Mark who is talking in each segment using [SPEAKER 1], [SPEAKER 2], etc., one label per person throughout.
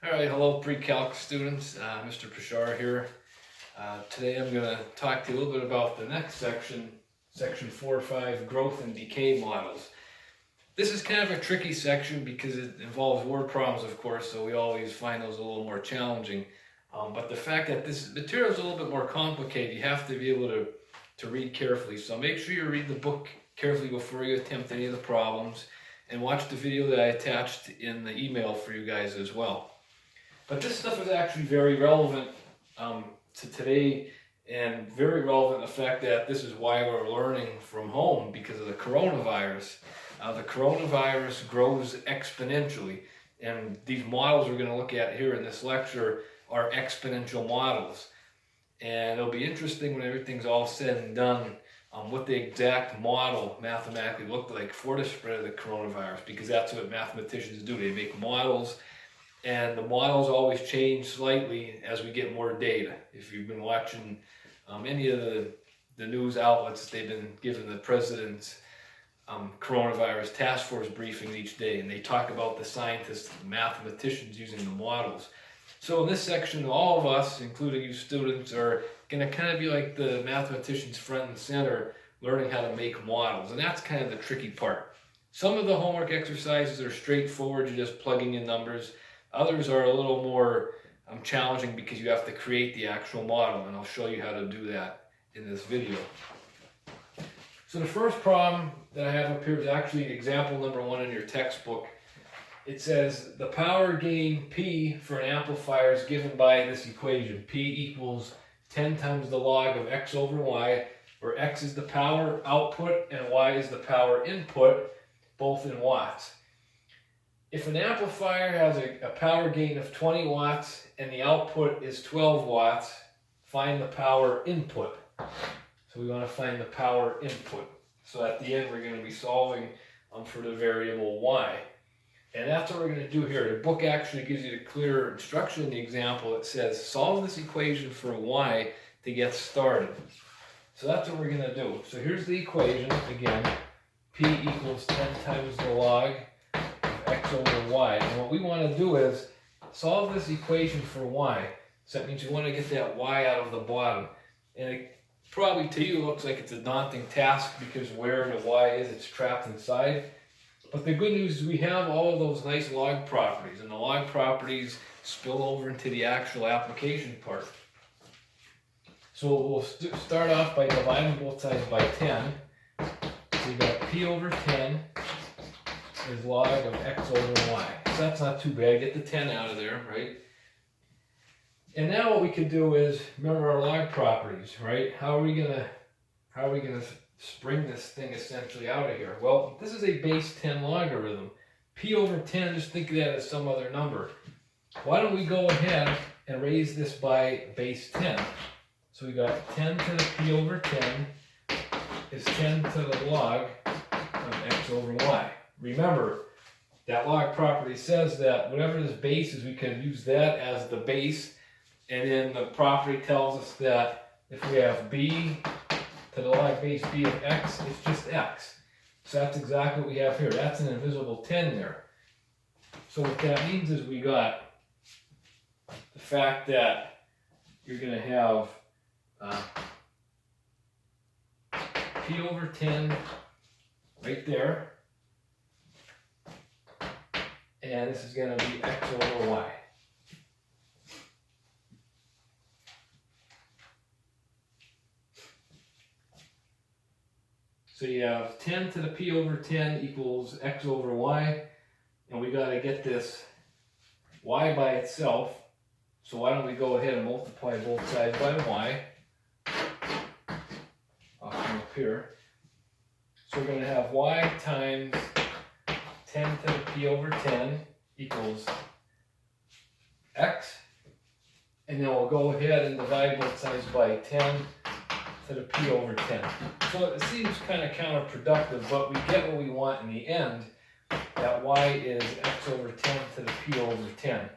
[SPEAKER 1] All right, hello pre-calc students, Mr. Pashar here. Today I'm going to talk to you a little bit about the next section, section 4.5, growth and decay models. This is kind of a tricky section because it involves word problems, of course, so we always find those a little more challenging. But the fact that this material is a little bit more complicated, you have to be able to read carefully. So make sure you read the book carefully before you attempt any of the problems, and watch the video that I attached in the email for you guys as well. But this stuff is actually very relevant to today, and very relevant in the fact that this is why we're learning from home because of the coronavirus. The coronavirus grows exponentially, and these models we're going to look at here in this lecture are exponential models. And it'll be interesting when everything's all said and done what the exact model mathematically looked like for the spread of the coronavirus, because that's what mathematicians do. They make models, and the models always change slightly as we get more data. If you've been watching any of the news outlets, they've been giving the president's coronavirus task force briefings each day, and they talk about the scientists, the mathematicians using the models. So in this section, all of us, including you students, are going to kind of be like the mathematicians front and center, learning how to make models, and that's kind of the tricky part. Some of the homework exercises are straightforward, you're just plugging in numbers. Others are a little more challenging because you have to create the actual model, and I'll show you how to do that in this video. So the first problem that I have up here is actually example number 1 in your textbook. It says the power gain P for an amplifier is given by this equation. P equals 10 times the log of X over Y, where X is the power output and Y is the power input, both in watts. If an amplifier has a power gain of 20 watts and the output is 12 watts, find the power input. So we want to find the power input. So at the end we're going to be solving for the variable Y. And that's what we're going to do here. The book actually gives you the clear instruction in the example. It says solve this equation for Y to get started. So that's what we're going to do. So here's the equation again. P equals 10 times the log X over Y. And what we want to do is solve this equation for Y. So that means you want to get that Y out of the bottom. And it probably to you looks like it's a daunting task because where the Y is, it's trapped inside. But the good news is we have all of those nice log properties, and the log properties spill over into the actual application part. So we'll start off by dividing both sides by 10. So you got P over 10 is log of X over Y. So that's not too bad. Get the 10 out of there, right? And now what we can do is remember our log properties, right? How are we gonna spring this thing essentially out of here? Well, this is a base 10 logarithm. P over 10, just think of that as some other number. Why don't we go ahead and raise this by base 10? So we got 10 to the P over 10 is 10 to the log of X over Y. Remember, that log property says that whatever this base is, we can use that as the base, and then the property tells us that if we have B to the log base B of X, it's just X. So that's exactly what we have here. That's an invisible 10 there. So what that means is we got the fact that you're going to have P over 10 right there. And this is going to be X over Y. So you have 10 to the P over 10 equals X over Y, and we got to get this Y by itself. So why don't we go ahead and multiply both sides by Y. I'll come up here. So we're going to have Y times 10 to the P over 10 equals X, and then we'll go ahead and divide both sides by 10 to the P over 10. So it seems kind of counterproductive, but we get what we want in the end, that Y is X over 10 to the P over 10.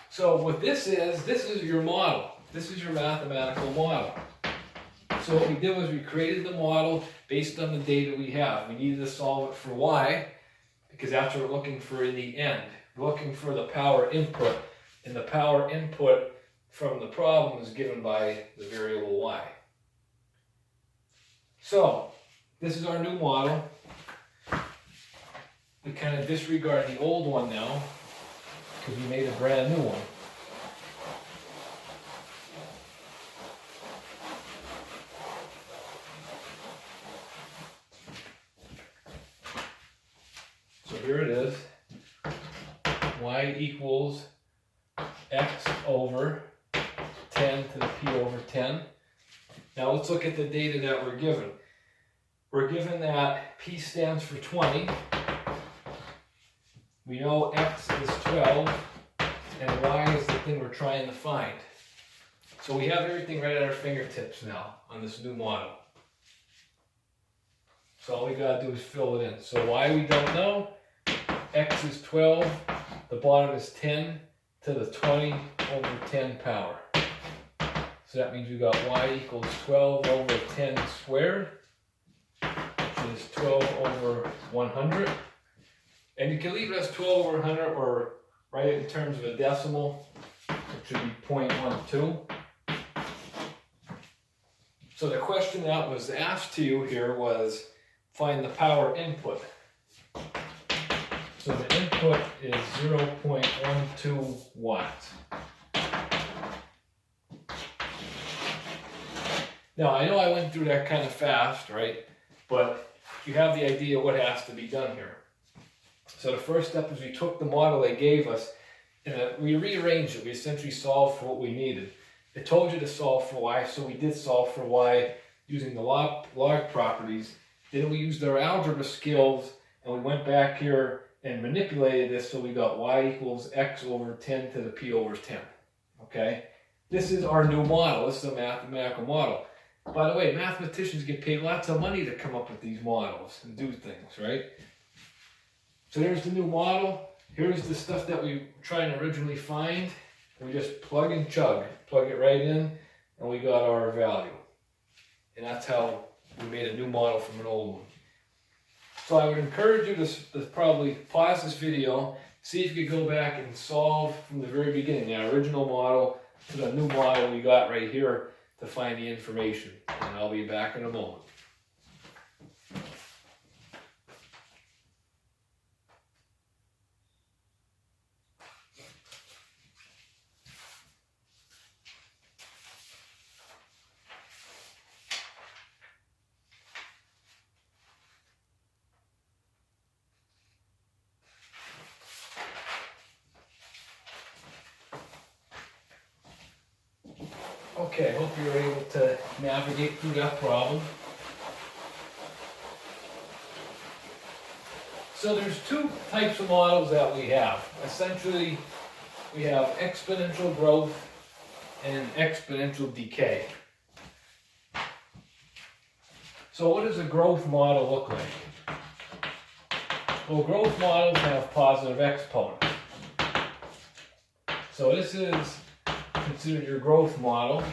[SPEAKER 1] So what this is your model. This is your mathematical model. So what we did was we created the model based on the data we have. We needed to solve it for Y, because that's what we're looking for in the end. We're looking for the power input, and the power input from the problem is given by the variable y. So, this is our new model. We kind of disregard the old one now, because we made a brand new one. So here it is. Y equals x over 10 to the p over 10. Now let's look at the data that we're given. We're given that p stands for 20. We know x is 12, and y is the thing we're trying to find. So we have everything right at our fingertips now on this new model. So all we gotta do is fill it in. So y we don't know. X is 12. The bottom is 10 to the 20 over 10 power. So that means we got y equals 12 over 10 squared, which is 12 over 100. And you can leave it as 12 over 100 or write it in terms of a decimal, which should be 0.12. So the question that was asked to you here was find the power input. So the input is 0.12 watts. Now I know I went through that kind of fast, right? But you have the idea what has to be done here. So the first step is we took the model they gave us and we rearranged it. We essentially solved for what we needed. It told you to solve for y, so we did solve for y using the log properties. Then we used our algebra skills and we went back here and manipulated this so we got y equals x over 10 to the p over 10. Okay? This is our new model. This is a mathematical model. By the way, mathematicians get paid lots of money to come up with these models and do things, right? So here's the new model. Here's the stuff that we were trying to originally find. We just plug and chug. Plug it right in, and we got our value. And that's how we made a new model from an old one. So I would encourage you to probably pause this video, see if you could go back and solve from the very beginning, the original model to the new model we got right here to find the information. And I'll be back in a moment. Okay, I hope you were able to navigate through that problem. So there's two types of models that we have. Essentially, we have exponential growth and exponential decay. So what does a growth model look like? Well, growth models have positive exponents. So this is considered your growth model.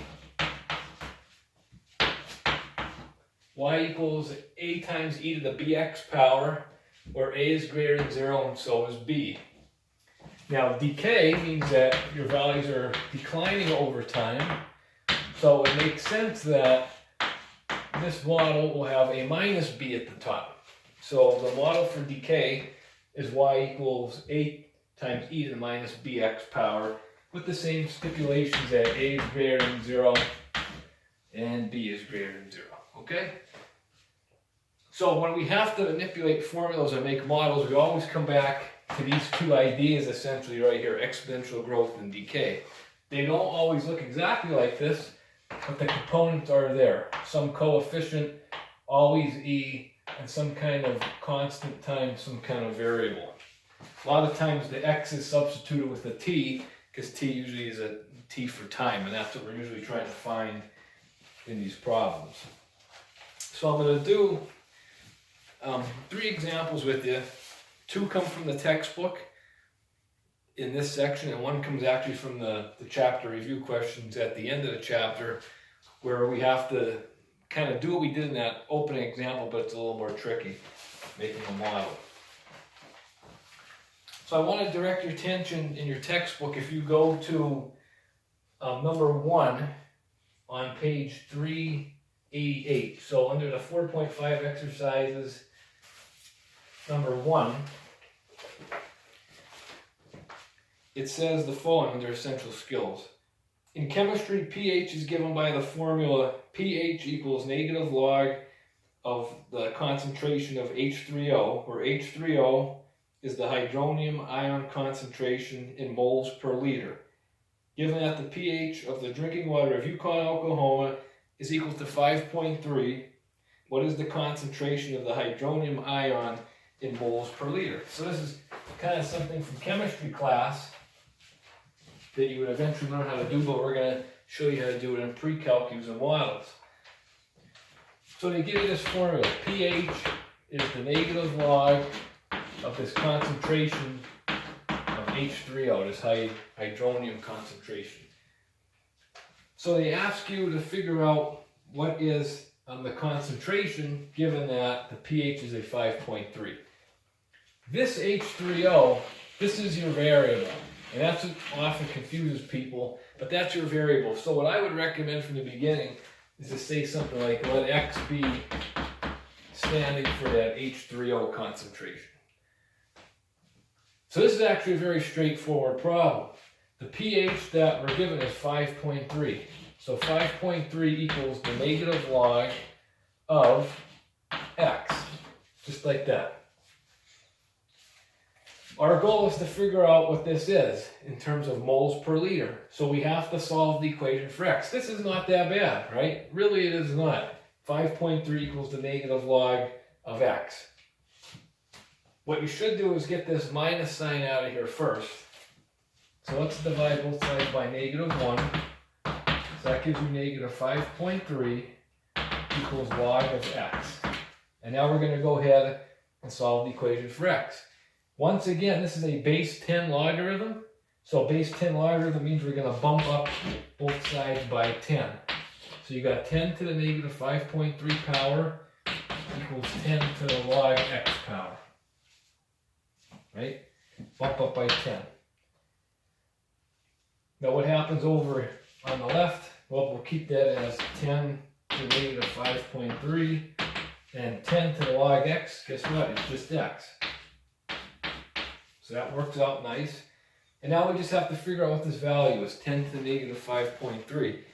[SPEAKER 1] Y equals a times e to the bx power, where a is greater than 0 and so is b. Now decay means that your values are declining over time, so it makes sense that this model will have a minus b at the top. So the model for decay is y equals a times e to the minus bx power, with the same stipulations that a is greater than 0 and b is greater than 0. Okay? So when we have to manipulate formulas and make models, we always come back to these two ideas essentially right here, exponential growth and decay. They don't always look exactly like this, but the components are there. Some coefficient, always e, and some kind of constant times some kind of variable. A lot of times the x is substituted with a t, because t usually is a t for time, and that's what we're usually trying to find in these problems. So I'm going to do 3 examples with you. 2 come from the textbook in this section, and 1 comes actually from the chapter review questions at the end of the chapter, where we have to kind of do what we did in that opening example, but it's a little more tricky, making a model. So I want to direct your attention in your textbook, if you go to number 1 on page 388. So under the 4.5 exercises, number 1, it says the following under essential skills. In chemistry, pH is given by the formula pH equals negative log of the concentration of H3O, where H3O is the hydronium ion concentration in moles per liter. Given that the pH of the drinking water of Yukon, Oklahoma is equal to 5.3, what is the concentration of the hydronium ion in moles per liter? So this is kind of something from chemistry class that you would eventually learn how to do, but we're going to show you how to do it in pre-calculus and models. So they give you this formula. pH is the negative log of this concentration of H3O, this hydronium concentration. So they ask you to figure out what is the concentration given that the pH is a 5.3. This H3O, this is your variable. And that's what often confuses people, but that's your variable. So what I would recommend from the beginning is to say something like, let X be standing for that H3O concentration. So this is actually a very straightforward problem. The pH that we're given is 5.3. So 5.3 equals the negative log of X, just like that. Our goal is to figure out what this is in terms of moles per liter. So we have to solve the equation for X. This is not that bad, right? Really, it is not. 5.3 equals the negative log of X. What you should do is get this minus sign out of here first. So let's divide both sides by negative 1. So that gives you negative 5.3 equals log of X. And now we're going to go ahead and solve the equation for X. Once again, this is a base 10 logarithm. So base 10 logarithm means we're going to bump up both sides by 10. So you got 10 to the negative 5.3 power equals 10 to the log X power. Right? Bump up by 10. Now what happens over on the left? Well, we'll keep that as 10 to the negative 5.3. And 10 to the log X, guess what? It's just X. So that works out nice. And now we just have to figure out what this value is, 10 to the negative 5.3.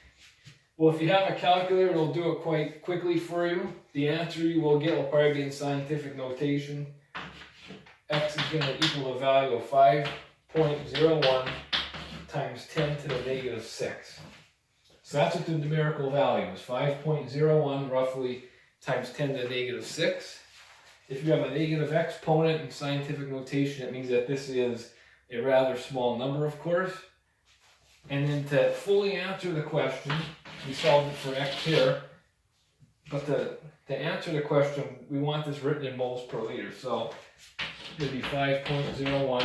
[SPEAKER 1] Well, if you have a calculator, it'll do it quite quickly for you. The answer you will get will probably be in scientific notation. X is going to equal a value of 5.01 times 10 to the negative 6. So that's what the numerical value is, 5.01 roughly times 10 to the negative 6. If you have a negative exponent in scientific notation, it means that this is a rather small number, of course. And then to fully answer the question, we solved it for X here. But to answer the question, we want this written in moles per liter. So it would be 5.01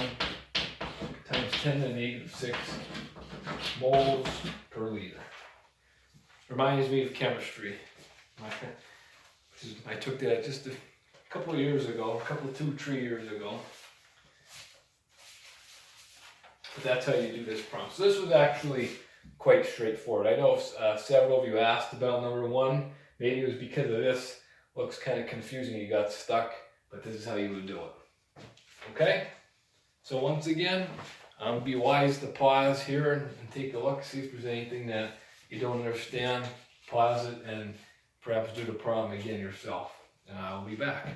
[SPEAKER 1] times 10 to the negative 6 moles per liter. Reminds me of chemistry. I took that just a couple of years ago, 2-3 years ago. But that's how you do this problem. So this was actually quite straightforward. I know several of you asked about number 1. Maybe it was because of this. Looks kind of confusing, you got stuck, but this is how you would do it. Okay? So once again, be wise to pause here and take a look, see if there's anything that you don't understand. Pause it and perhaps do the problem again yourself. And I'll be back.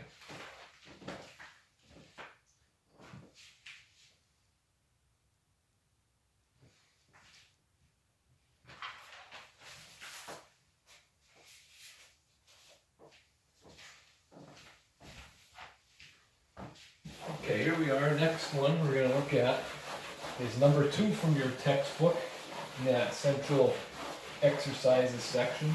[SPEAKER 1] Okay, here we are. Next one we're going to look at is number 2 from your textbook in that central exercises section.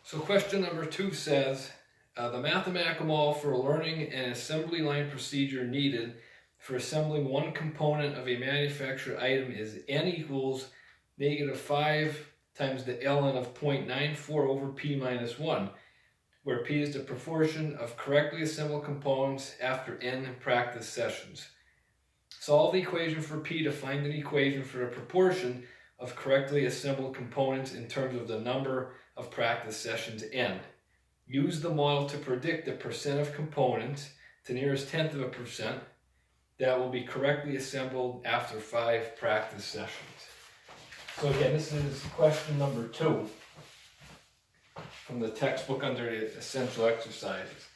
[SPEAKER 1] So question number 2 says, the mathematical model for learning an assembly line procedure needed for assembling one component of a manufactured item is n equals -5 times the ln of 0.94 over p minus 1, where p is the proportion of correctly assembled components after n practice sessions. Solve the equation for p to find an equation for the proportion of correctly assembled components in terms of the number of practice sessions n. Use the model to predict the percent of components to nearest tenth of a percent that will be correctly assembled after 5 practice sessions. So again, this is question number 2 from the textbook under the essential exercises.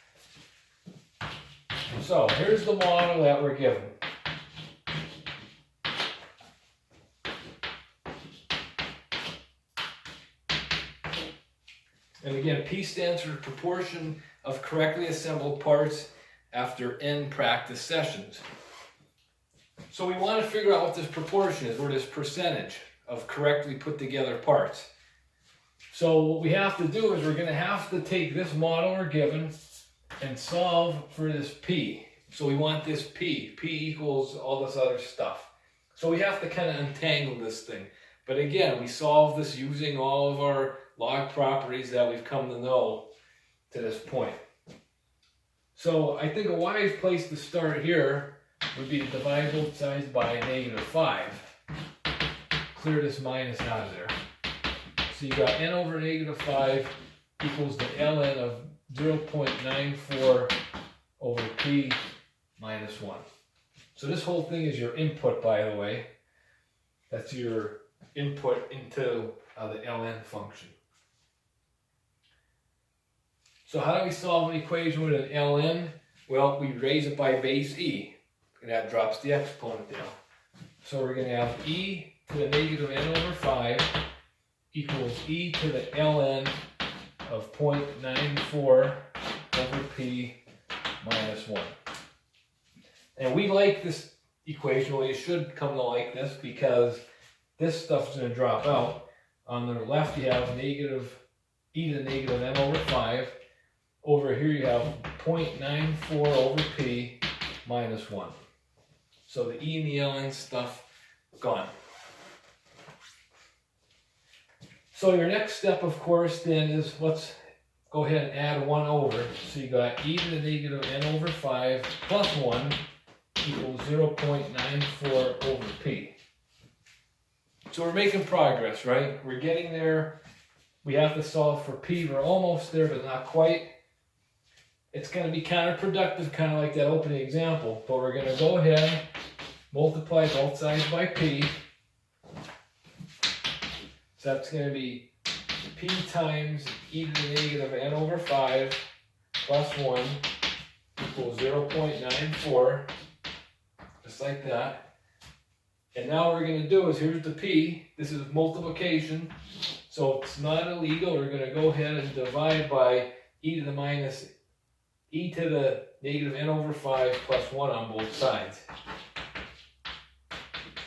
[SPEAKER 1] So here's the model that we're given. And again, P stands for the proportion of correctly assembled parts after n practice sessions. So we want to figure out what this proportion is, or this percentage of correctly put together parts. So what we have to do is we're going to have to take this model we're given and solve for this P. So we want this P. P equals all this other stuff. So we have to kind of untangle this thing. But again, we solve this using all of our log properties that we've come to know to this point. So I think a wise place to start here would be to divide both sides by -5. Clear this minus out of there. So you got n over -5 equals the ln of 0.94 over p minus 1. So this whole thing is your input, by the way. That's your input into the ln function. So how do we solve an equation with an ln? Well, we raise it by base e, and that drops the exponent down. So we're going to have e to the -n over 5 equals e to the ln of 0.94 over p minus 1. And we like this equation, well, you should come to like this, because this stuff's going to drop out. On the left you have e to the -n over 5. Over here you have 0.94 over p minus 1. So the e and the ln stuff gone. So your next step, of course, then is let's go ahead and add 1 over. So you got e to the -n over 5 plus 1 equals 0.94 over p. So we're making progress, right? We're getting there. We have to solve for p. We're almost there, but not quite. It's going to be counterproductive, kind of like that opening example, but we're going to go ahead, multiply both sides by p. So that's going to be p times e to the -n over 5 plus 1 equals 0.94, just like that. And now what we're going to do is, here's the p, this is multiplication, so it's not illegal. We're going to go ahead and divide by e to the -n over 5 plus 1 on both sides.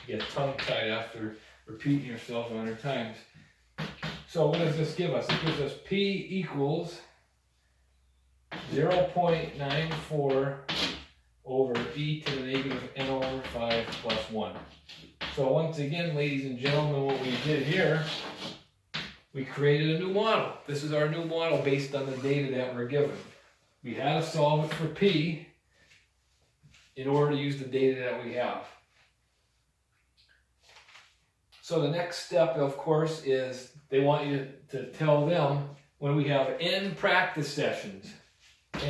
[SPEAKER 1] You get tongue-tied after repeating yourself 100 times. So what does this give us? It gives us p equals 0.94 over e to the -n over 5 plus 1. So once again, ladies and gentlemen, what we did here, we created a new model. This is our new model based on the data that we're given. We had to solve it for p in order to use the data that we have. So the next step, of course, is they want you to tell them when we have n practice sessions,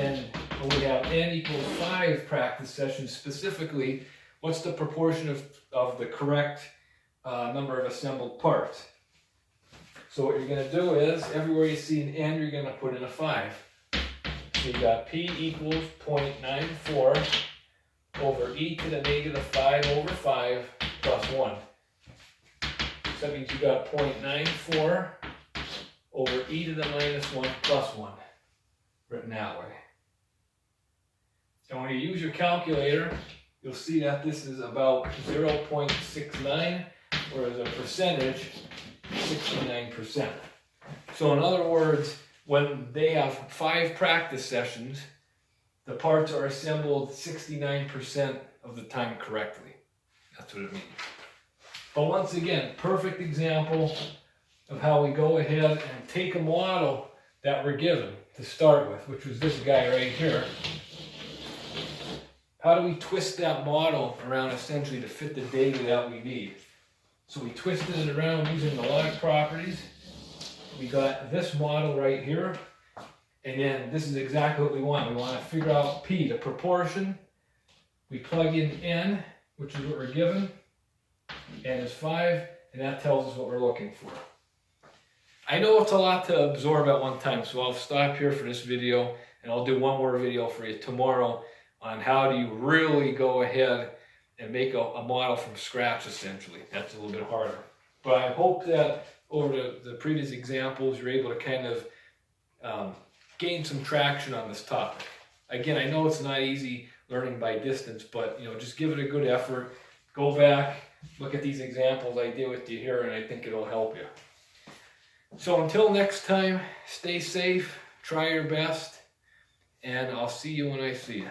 [SPEAKER 1] and when we have n equals 5 practice sessions specifically, what's the proportion of the correct number of assembled parts. So what you're going to do is, everywhere you see an n, you're going to put in a 5. So you got p equals 0.94 over e to the -5 over 5 plus 1. So that means you got 0.94 over e to the -1 plus 1, written that way. And when you use your calculator, you'll see that this is about 0.69, or as a percentage, 69%. So in other words, when they have 5 practice sessions, the parts are assembled 69% of the time correctly. That's what it means. But once again, perfect example of how we go ahead and take a model that we're given to start with, which was this guy right here. How do we twist that model around essentially to fit the data that we need? So we twisted it around using the log properties. We got this model right here. And then this is exactly what we want. We want to figure out P, the proportion. We plug in N, which is what we're given. N is 5, and that tells us what we're looking for. I know it's a lot to absorb at one time, so I'll stop here for this video, and I'll do one more video for you tomorrow on how do you really go ahead and make a model from scratch, essentially. That's a little bit harder. But I hope that over the previous examples, you're able to kind of gain some traction on this topic. Again, I know it's not easy learning by distance, but just give it a good effort. Go back, look at these examples I did with you here, and I think it'll help you. So until next time, stay safe, try your best, and I'll see you when I see you.